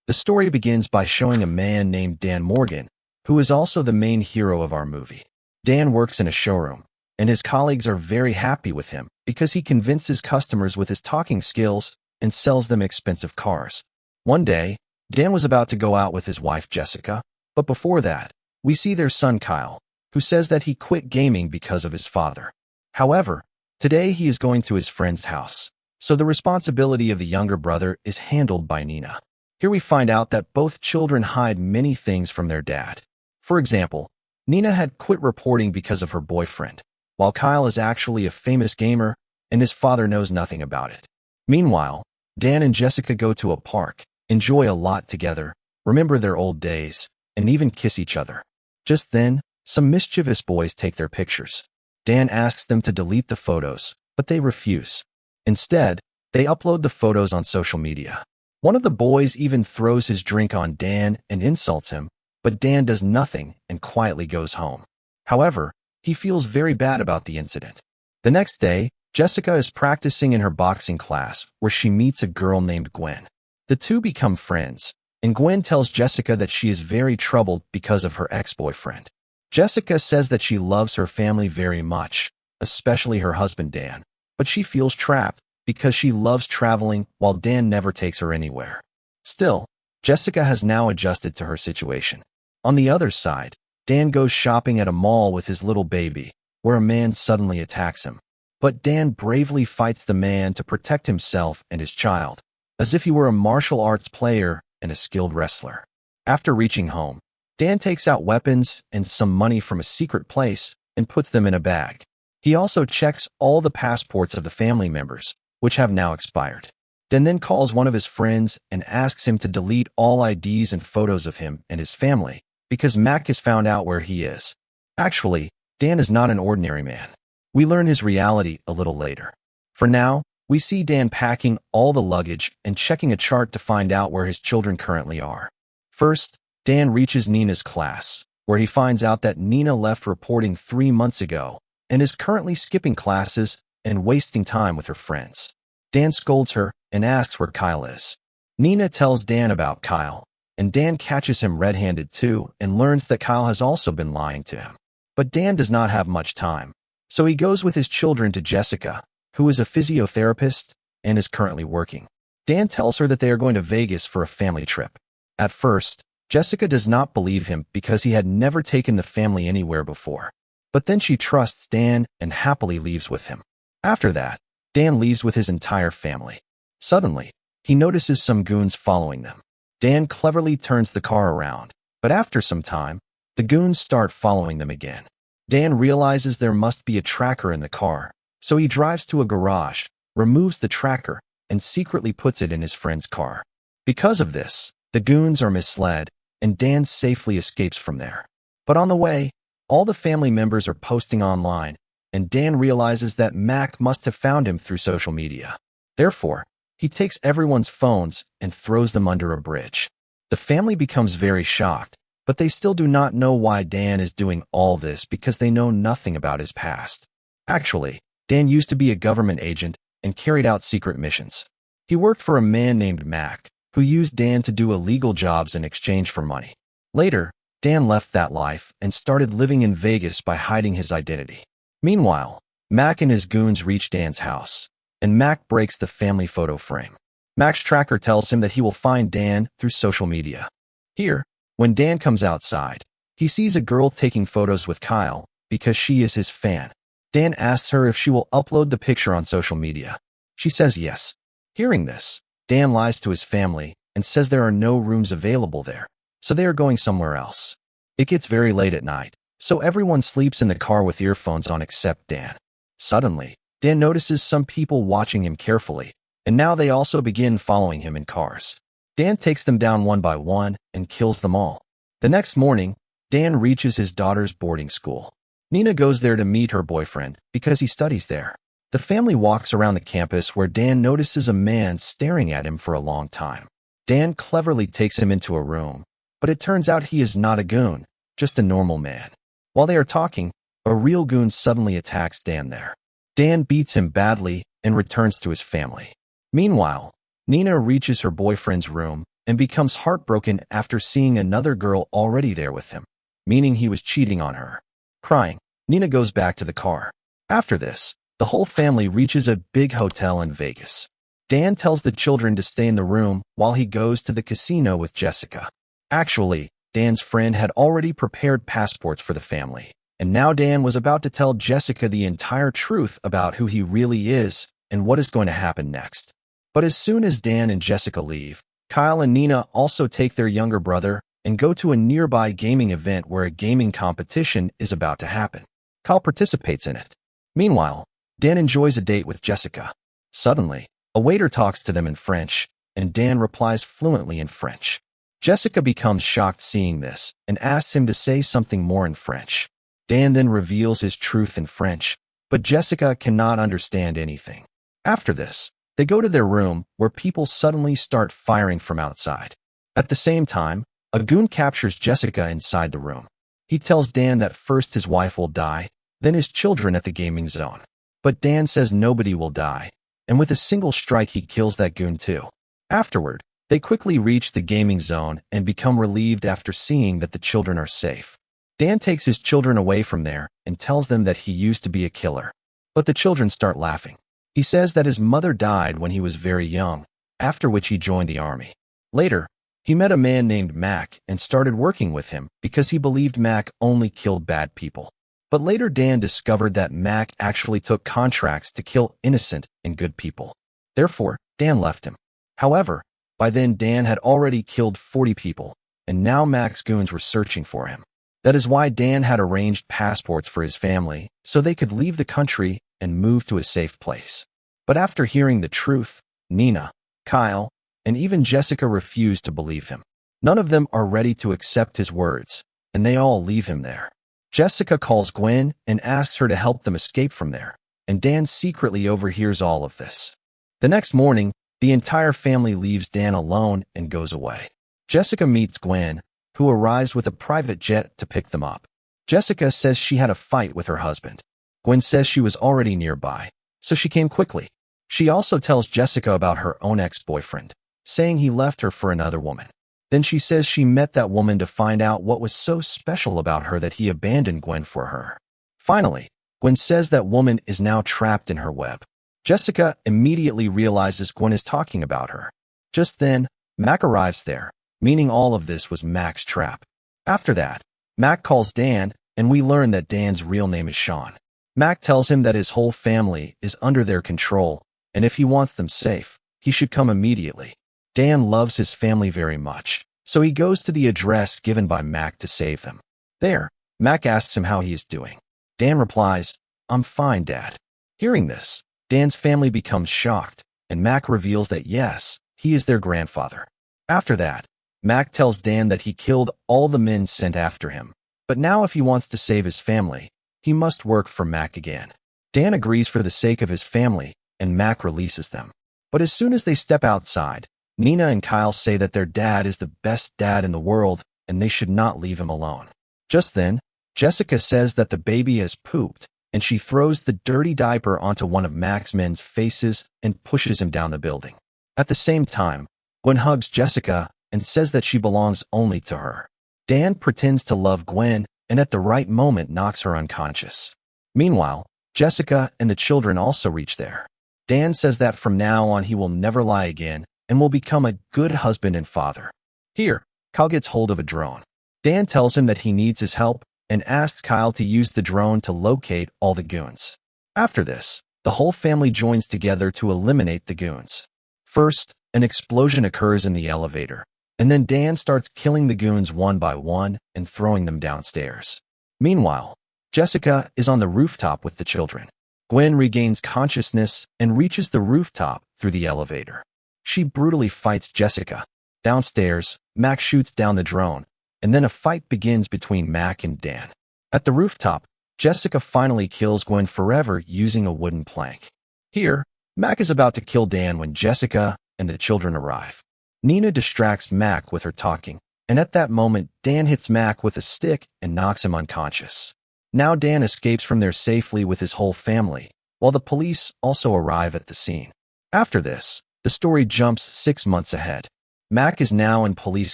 The story begins by showing a man named Dan Morgan, who is also the main hero of our movie. Dan works in a showroom, and his colleagues are very happy with him because he convinces customers with his talking skills and sells them expensive cars. One day, Dan was about to go out with his wife Jessica, but before that, we see their son Kyle, who says that he quit gaming because of his father. However, today he is going to his friend's house, so the responsibility of the younger brother is handled by Nina. Here we find out that both children hide many things from their dad. For example, Nina had quit reporting because of her boyfriend, while Kyle is actually a famous gamer and his father knows nothing about it. Meanwhile, Dan and Jessica go to a park, enjoy a lot together, remember their old days, and even kiss each other. Just then, some mischievous boys take their pictures. Dan asks them to delete the photos, but they refuse. Instead, they upload the photos on social media. One of the boys even throws his drink on Dan and insults him, but Dan does nothing and quietly goes home. However, he feels very bad about the incident. The next day, Jessica is practicing in her boxing class where she meets a girl named Gwen. The two become friends, and Gwen tells Jessica that she is very troubled because of her ex-boyfriend. Jessica says that she loves her family very much, especially her husband Dan, but she feels trapped because she loves traveling while Dan never takes her anywhere. Still, Jessica has now adjusted to her situation. On the other side, Dan goes shopping at a mall with his little baby, where a man suddenly attacks him. But Dan bravely fights the man to protect himself and his child, as if he were a martial arts player and a skilled wrestler. After reaching home, Dan takes out weapons and some money from a secret place and puts them in a bag. He also checks all the passports of the family members, which have now expired. Dan then calls one of his friends and asks him to delete all IDs and photos of him and his family, because Mac has found out where he is. Actually, Dan is not an ordinary man. We learn his reality a little later. For now, we see Dan packing all the luggage and checking a chart to find out where his children currently are. First, Dan reaches Nina's class, where he finds out that Nina left reporting 3 months ago and is currently skipping classes and wasting time with her friends. Dan scolds her and asks where Kyle is. Nina tells Dan about Kyle, and Dan catches him red-handed too and learns that Kyle has also been lying to him. But Dan does not have much time, so he goes with his children to Jessica, who is a physiotherapist and is currently working. Dan tells her that they are going to Vegas for a family trip. At first, Jessica does not believe him because he had never taken the family anywhere before. But then she trusts Dan and happily leaves with him. After that, Dan leaves with his entire family. Suddenly, he notices some goons following them. Dan cleverly turns the car around, but after some time, the goons start following them again. Dan realizes there must be a tracker in the car, so he drives to a garage, removes the tracker, and secretly puts it in his friend's car. Because of this, the goons are misled, and Dan safely escapes from there. But on the way, all the family members are posting online, and Dan realizes that Mac must have found him through social media. Therefore, he takes everyone's phones and throws them under a bridge. The family becomes very shocked, but they still do not know why Dan is doing all this because they know nothing about his past. Actually, Dan used to be a government agent and carried out secret missions. He worked for a man named Mac, who used Dan to do illegal jobs in exchange for money. Later, Dan left that life and started living in Vegas by hiding his identity. Meanwhile, Mac and his goons reach Dan's house, and Mac breaks the family photo frame. Mac's tracker tells him that he will find Dan through social media. Here, when Dan comes outside, he sees a girl taking photos with Kyle because she is his fan. Dan asks her if she will upload the picture on social media. She says yes. Hearing this, Dan lies to his family and says there are no rooms available there, so they are going somewhere else. It gets very late at night, so everyone sleeps in the car with earphones on except Dan. Suddenly, Dan notices some people watching him carefully, and now they also begin following him in cars. Dan takes them down one by one and kills them all. The next morning, Dan reaches his daughter's boarding school. Nina goes there to meet her boyfriend because he studies there. The family walks around the campus where Dan notices a man staring at him for a long time. Dan cleverly takes him into a room, but it turns out he is not a goon, just a normal man. While they are talking, a real goon suddenly attacks Dan there. Dan beats him badly and returns to his family. Meanwhile, Nina reaches her boyfriend's room and becomes heartbroken after seeing another girl already there with him, meaning he was cheating on her. Crying, Nina goes back to the car. After this, the whole family reaches a big hotel in Vegas. Dan tells the children to stay in the room while he goes to the casino with Jessica. Actually, Dan's friend had already prepared passports for the family, and now Dan was about to tell Jessica the entire truth about who he really is and what is going to happen next. But as soon as Dan and Jessica leave, Kyle and Nina also take their younger brother and go to a nearby gaming event where a gaming competition is about to happen. Kyle participates in it. Meanwhile, Dan enjoys a date with Jessica. Suddenly, a waiter talks to them in French, and Dan replies fluently in French. Jessica becomes shocked seeing this and asks him to say something more in French. Dan then reveals his truth in French, but Jessica cannot understand anything. After this, they go to their room where people suddenly start firing from outside. At the same time, a goon captures Jessica inside the room. He tells Dan that first his wife will die, then his children at the gaming zone. But Dan says nobody will die, and with a single strike he kills that goon too. Afterward, they quickly reach the gaming zone and become relieved after seeing that the children are safe. Dan takes his children away from there and tells them that he used to be a killer. But the children start laughing. He says that his mother died when he was very young, after which he joined the army. Later, he met a man named Mac and started working with him because he believed Mac only killed bad people. But later Dan discovered that Mac actually took contracts to kill innocent and good people. Therefore, Dan left him. However, by then Dan had already killed 40 people, and now Mac's goons were searching for him. That is why Dan had arranged passports for his family so they could leave the country and move to a safe place. But after hearing the truth, Nina, Kyle, and even Jessica refuse to believe him. None of them are ready to accept his words, and they all leave him there. Jessica calls Gwen and asks her to help them escape from there, and Dan secretly overhears all of this. The next morning, the entire family leaves Dan alone and goes away. Jessica meets Gwen, who arrives with a private jet to pick them up. Jessica says she had a fight with her husband. Gwen says she was already nearby, so she came quickly. She also tells Jessica about her own ex-boyfriend, saying he left her for another woman. Then she says she met that woman to find out what was so special about her that he abandoned Gwen for her. Finally, Gwen says that woman is now trapped in her web. Jessica immediately realizes Gwen is talking about her. Just then, Mac arrives there, meaning all of this was Mac's trap. After that, Mac calls Dan, and we learn that Dan's real name is Sean. Mac tells him that his whole family is under their control, and if he wants them safe, he should come immediately. Dan loves his family very much, so he goes to the address given by Mac to save them. There, Mac asks him how he is doing. Dan replies, "I'm fine, Dad." Hearing this, Dan's family becomes shocked, and Mac reveals that yes, he is their grandfather. After that, Mac tells Dan that he killed all the men sent after him, but now if he wants to save his family, he must work for Mac again. Dan agrees for the sake of his family, and Mac releases them. But as soon as they step outside, Nina and Kyle say that their dad is the best dad in the world, and they should not leave him alone. Just then, Jessica says that the baby has pooped, and she throws the dirty diaper onto one of Mac's men's faces and pushes him down the building. At the same time, Gwen hugs Jessica and says that she belongs only to her. Dan pretends to love Gwen and at the right moment knocks her unconscious. Meanwhile, Jessica and the children also reach there. Dan says that from now on he will never lie again and will become a good husband and father. Here, Kyle gets hold of a drone. Dan tells him that he needs his help and asks Kyle to use the drone to locate all the goons. After this, the whole family joins together to eliminate the goons. First, an explosion occurs in the elevator, and then Dan starts killing the goons one by one and throwing them downstairs. Meanwhile, Jessica is on the rooftop with the children. Gwen regains consciousness and reaches the rooftop through the elevator. She brutally fights Jessica. Downstairs, Mac shoots down the drone, and then a fight begins between Mac and Dan. At the rooftop, Jessica finally kills Gwen forever using a wooden plank. Here, Mac is about to kill Dan when Jessica and the children arrive. Nina distracts Mac with her talking, and at that moment, Dan hits Mac with a stick and knocks him unconscious. Now Dan escapes from there safely with his whole family, while the police also arrive at the scene. After this, the story jumps 6 months ahead. Mac is now in police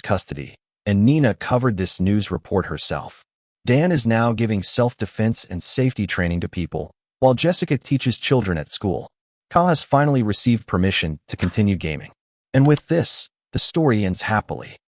custody, and Nina covered this news report herself. Dan is now giving self-defense and safety training to people, while Jessica teaches children at school. Kyle has finally received permission to continue gaming. And with this, the story ends happily.